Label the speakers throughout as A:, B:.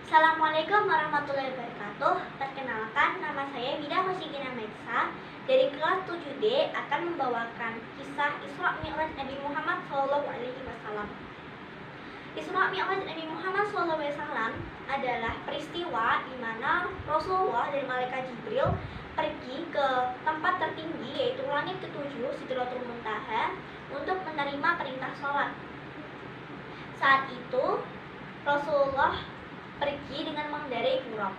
A: Assalamualaikum warahmatullahi wabarakatuh. Perkenalkan, nama saya Mida Hosigina Meksa dari kelas 7D akan membawakan kisah Isra Mi'raj Nabi Muhammad SAW. Isra Mi'raj Nabi Muhammad SAW adalah peristiwa di mana Rasulullah dan Malaikat Jibril pergi ke tempat tertinggi yaitu langit ketujuh Sidratul Muntaha untuk menerima perintah sholat. Saat itu Rasulullah pergi dengan mengendarai buraq.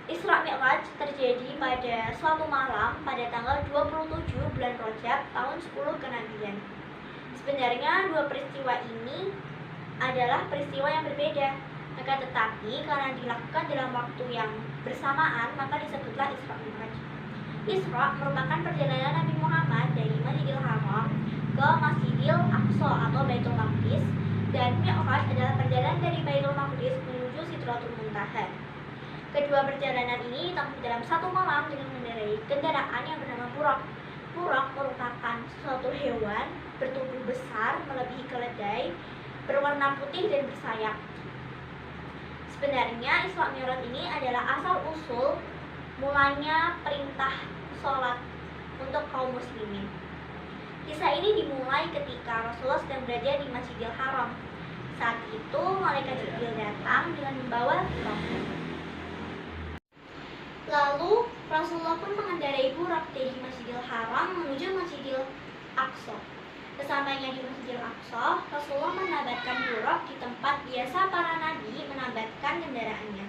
A: Isra Mi'raj terjadi pada suatu malam pada tanggal 27 bulan Rajab tahun 10 kenabian. Sebenarnya dua peristiwa ini adalah peristiwa yang berbeda, maka tetapi karena dilakukan dalam waktu yang bersamaan maka disebutlah Isra Mi'raj. Isra merupakan perjalanan Nabi Muhammad dari Masjidil Haram ke Masjidil Aqsa atau Baitul Maqdis, dan Mi'raj adalah perjalanan dari Baitul Maqdis menuju Sidratul Muntaha. Kedua perjalanan ini ditempuh dalam satu malam dengan mengendarai kendaraan yang bernama buraq. Buraq merupakan suatu hewan bertubuh besar melebihi keledai, berwarna putih dan bersayap. Sebenarnya Isra Mi'raj ini adalah asal usul mulanya perintah sholat untuk kaum muslimin. Kisah ini dimulai ketika Rasulullah sedang berada di Masjidil Haram. Saat itu Malaikat Jibril datang dengan membawa buraq. Lalu Rasulullah pun mengendarai buraq dari Masjidil Haram menuju Masjidil Aqsa. Sesampainya di Masjidil Aqsa, Rasulullah menambatkan buraq di tempat biasa para nabi menambatkan kendaraannya.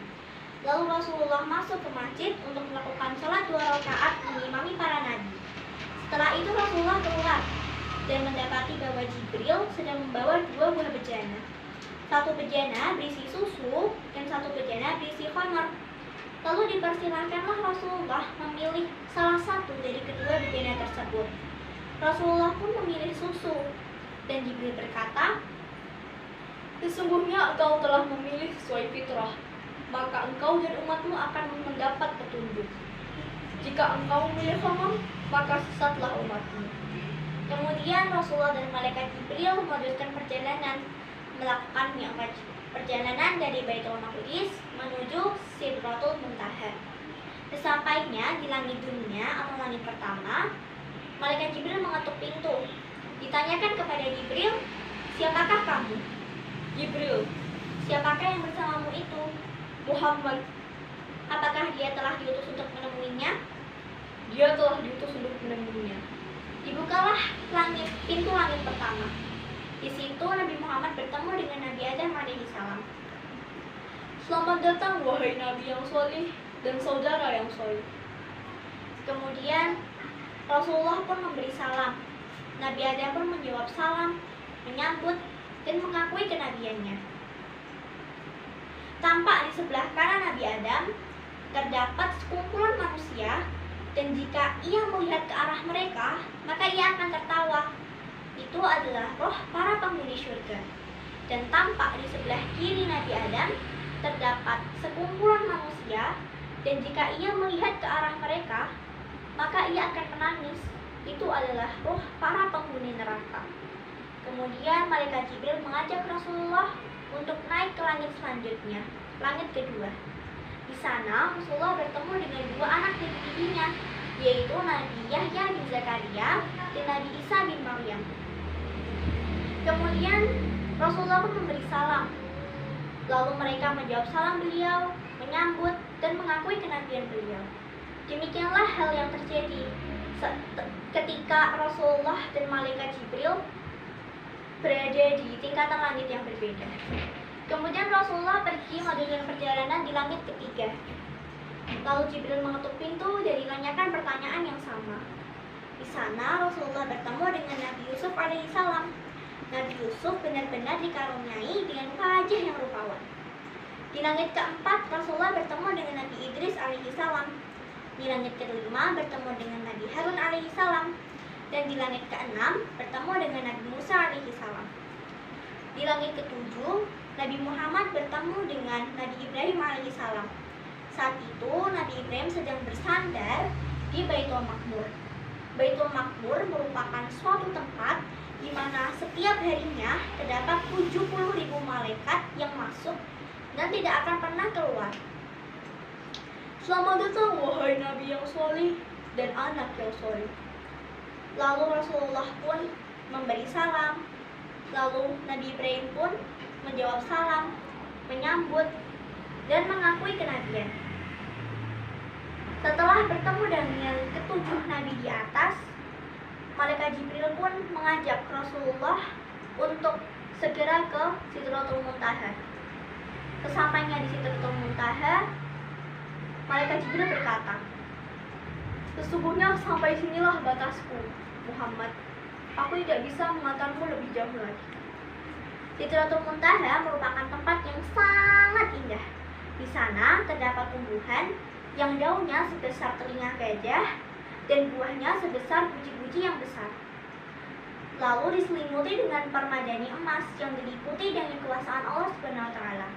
A: Lalu Rasulullah masuk ke masjid untuk melakukan sholat 2 rakaat mengimami para nabi. Setelah itu Rasulullah keluar dan mendapati bahwa Jibril sedang membawa 2 buah bejana. Satu bejana berisi susu dan satu bejana berisi khamar. Lalu dipersilahkanlah Rasulullah memilih salah satu dari kedua bejana tersebut. Rasulullah pun memilih susu, dan Jibril berkata, "Sesungguhnya engkau telah memilih sesuai fitrah, maka engkau dan umatmu akan mendapat petunjuk. Jika engkau memilih khamar, maka sesatlah umatmu." Kemudian Rasulullah dan Malaikat Jibril melanjutkan perjalanan melakukan Mi'raj, perjalanan dari Baitul Maqdis menuju Sidratul Muntaha. Sesampainya di langit dunia atau langit pertama, Malaikat Jibril mengetuk pintu. Ditanyakan kepada Jibril, "Siapakah kamu?" "Jibril." "Siapakah yang bersamamu itu?" "Muhammad." "Apakah dia telah diutus untuk menemuinya?" "Dia telah diutus untuk menemuinya." Dibukalah pintu langit pertama. Di situ Nabi Muhammad bertemu dengan Nabi Adam alaihissalam. "Selamat datang wahai Nabi yang soleh dan saudara yang soleh." Kemudian Rasulullah pun memberi salam. Nabi Adam pun menjawab salam, menyambut dan mengakui kenabiannya. Tampak di sebelah kanan Nabi Adam terdapat sekumpulan manusia, dan jika ia melihat ke arah mereka, maka ia akan tertawa. Itu adalah roh para penghuni surga. Dan tampak di sebelah kiri Nabi Adam terdapat sekumpulan manusia, dan jika ia melihat ke arah mereka, maka ia akan menangis. Itu adalah roh para penghuni neraka. Kemudian Malaikat Jibril mengajak Rasulullah untuk naik ke langit selanjutnya, langit kedua. Di sana Rasulullah bertemu dengan 2 anak dididinya, yaitu Nabi Yahya bin Zakaria dan Nabi Isa bin Maryam. Kemudian Rasulullah pun memberi salam. Lalu mereka menjawab salam beliau, menyambut dan mengakui kenabian beliau. Demikianlah hal yang terjadi ketika Rasulullah dan Malaikat Jibril berada di tingkatan langit yang berbeda. Kemudian Rasulullah pergi melanjutkan perjalanan di langit ketiga. Lalu Jibril mengetuk pintu dan ditanyakan pertanyaan yang sama. Di sana Rasulullah bertemu dengan Nabi Yusuf alaihissalam. Nabi Yusuf benar-benar dikaruniai dengan wajah yang rupawan. Di langit keempat Rasulullah bertemu dengan Nabi Idris alaihissalam. Di langit kelima bertemu dengan Nabi Harun alaihissalam. Dan di langit keenam bertemu dengan Nabi Musa alaihissalam. Di langit ketujuh Nabi Muhammad bertemu dengan Nabi Ibrahim alaihissalam. Saat itu Nabi Ibrahim sedang bersandar di Baitul Maqmur. Baitul Maqmur merupakan suatu tempat di mana setiap harinya terdapat 70.000 malaikat yang masuk dan tidak akan pernah keluar. Selamat datang wahai Nabi yang soleh dan anak yang soleh. Lalu Rasulullah pun memberi salam. Lalu Nabi Ibrahim pun menjawab salam, menyambut, dan mengakui kenabian. Setelah bertemu dengan ketujuh nabi di atas, Malaikat Jibril pun mengajak Rasulullah untuk segera ke Sidratul Muntaha. Sesampainya di Sidratul Muntaha, Malaikat Jibril berkata, "Sesungguhnya sampai sinilah batasku, Muhammad. Aku tidak bisa mengantarmu lebih jauh lagi." Sidratul Muntaha merupakan tempat yang sangat indah. Di sana terdapat tumbuhan yang daunnya sebesar telinga gajah dan buahnya sebesar biji-biji yang besar. Lalu diselimuti dengan permadani emas yang diliputi dengan kekuasaan Allah Subhanahu wa taala.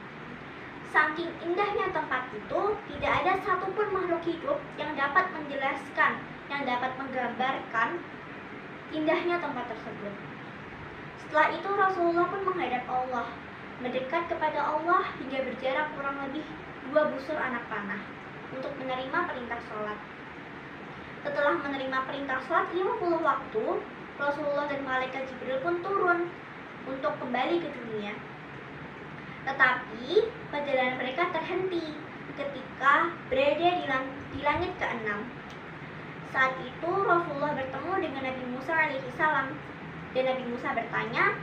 A: Saking indahnya tempat itu, tidak ada satupun makhluk hidup yang dapat menjelaskan, yang dapat menggambarkan indahnya tempat tersebut. Setelah itu Rasulullah pun menghadap Allah, mendekat kepada Allah hingga berjarak kurang lebih 2 busur anak panah untuk menerima perintah sholat. Setelah menerima perintah sholat 50 waktu, Rasulullah dan Malaikat Jibril pun turun untuk kembali ke dunia. Tetapi perjalanan mereka terhenti ketika berada di langit ke-6. Saat itu Rasulullah bertemu dengan Nabi Musa alaihissalam, dan Nabi Musa bertanya,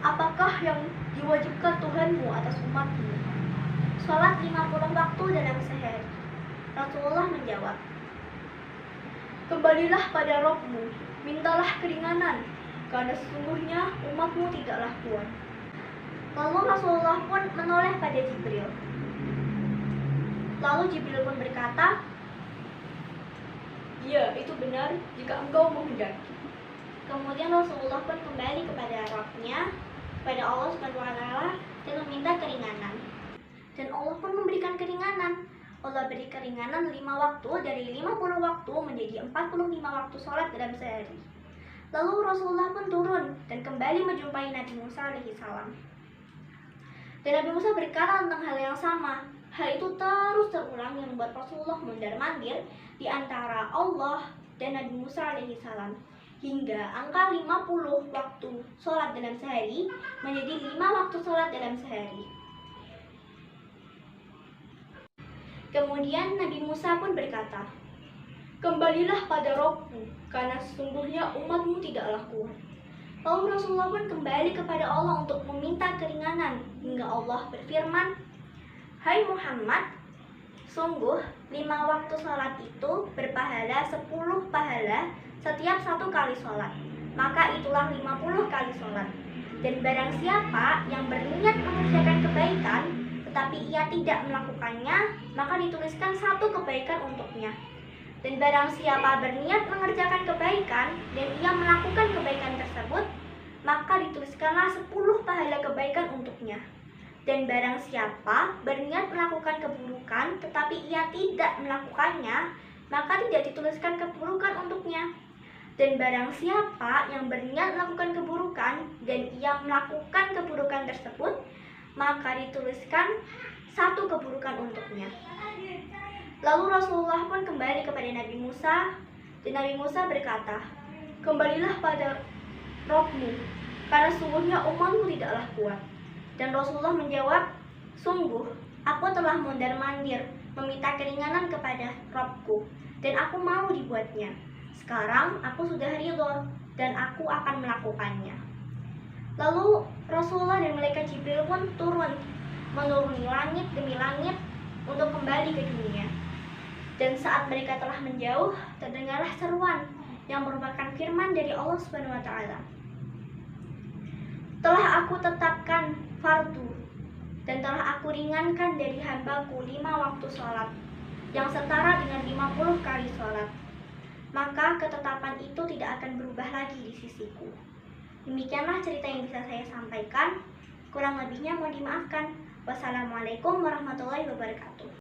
A: "Apakah yang diwajibkan Tuhanmu atas umatmu?" "Sholat 50 waktu dalam sehari." Rasulullah menjawab, "Kembalilah pada Rabbmu, mintalah keringanan, karena sesungguhnya umatmu tidaklah kuat." Lalu Rasulullah pun menoleh pada Jibril. Lalu Jibril pun berkata, "Ya, itu benar jika engkau menghendaki." Kemudian Rasulullah pun kembali kepada Rabb-Nya, kepada Allah Subhanahu wa taala, dan meminta keringanan. Dan Allah pun memberikan keringanan. Allah beri keringanan 5 waktu dari 50 waktu menjadi 45 waktu sholat dalam sehari. Lalu Rasulullah pun turun dan kembali menjumpai Nabi Musa alaihissalam. Dan Nabi Musa berkata tentang hal yang sama. Hal itu terus terulang yang membuat Rasulullah mondar-mandir di antara Allah dan Nabi Musa alaihissalam, hingga angka 50 waktu sholat dalam sehari menjadi 5 waktu sholat dalam sehari. Kemudian Nabi Musa pun berkata, "Kembalilah pada Rabbmu, karena sesungguhnya umatmu tidaklah kuat." Lalu Rasulullah pun kembali kepada Allah untuk meminta keringanan, hingga Allah berfirman, "Hai Muhammad, sungguh 5 waktu sholat itu berpahala 10 pahala setiap 1 kali sholat. Maka itulah 50 kali sholat. Dan barang siapa yang berniat mengerjakan kebaikan tetapi ia tidak melakukannya, maka dituliskan 1 kebaikan untuknya. Dan barang siapa berniat mengerjakan kebaikan dan ia melakukan kebaikan tersebut, maka dituliskanlah 10 pahala kebaikan untuknya. Dan barang siapa berniat melakukan keburukan tetapi ia tidak melakukannya, maka tidak dituliskan keburukan untuknya. Dan barang siapa yang berniat melakukan keburukan dan ia melakukan keburukan tersebut, maka dituliskan 1 keburukan untuknya." Lalu Rasulullah pun kembali kepada Nabi Musa, dan Nabi Musa berkata, "Kembalilah pada Rabbmu, karena sungguhnya umatmu tidaklah kuat." Dan Rasulullah menjawab, "Sungguh, aku telah mondar-mandir meminta keringanan kepada Rabbku, dan aku mau dibuatnya. Sekarang aku sudah ridho, dan aku akan melakukannya." Lalu Rasulullah dan Malaikat Jibril pun turun, menuruni langit demi langit untuk kembali ke dunia. Dan saat mereka telah menjauh, terdengarlah seruan yang merupakan firman dari Allah Subhanahu wa taala. "Telah aku tetapkan fardu dan telah aku ringankan dari hambaku 5 waktu sholat yang setara dengan 50 kali sholat. Maka ketetapan itu tidak akan berubah lagi di sisiku." Demikianlah cerita yang bisa saya sampaikan. Kurang lebihnya mohon dimaafkan. Wassalamualaikum warahmatullahi wabarakatuh.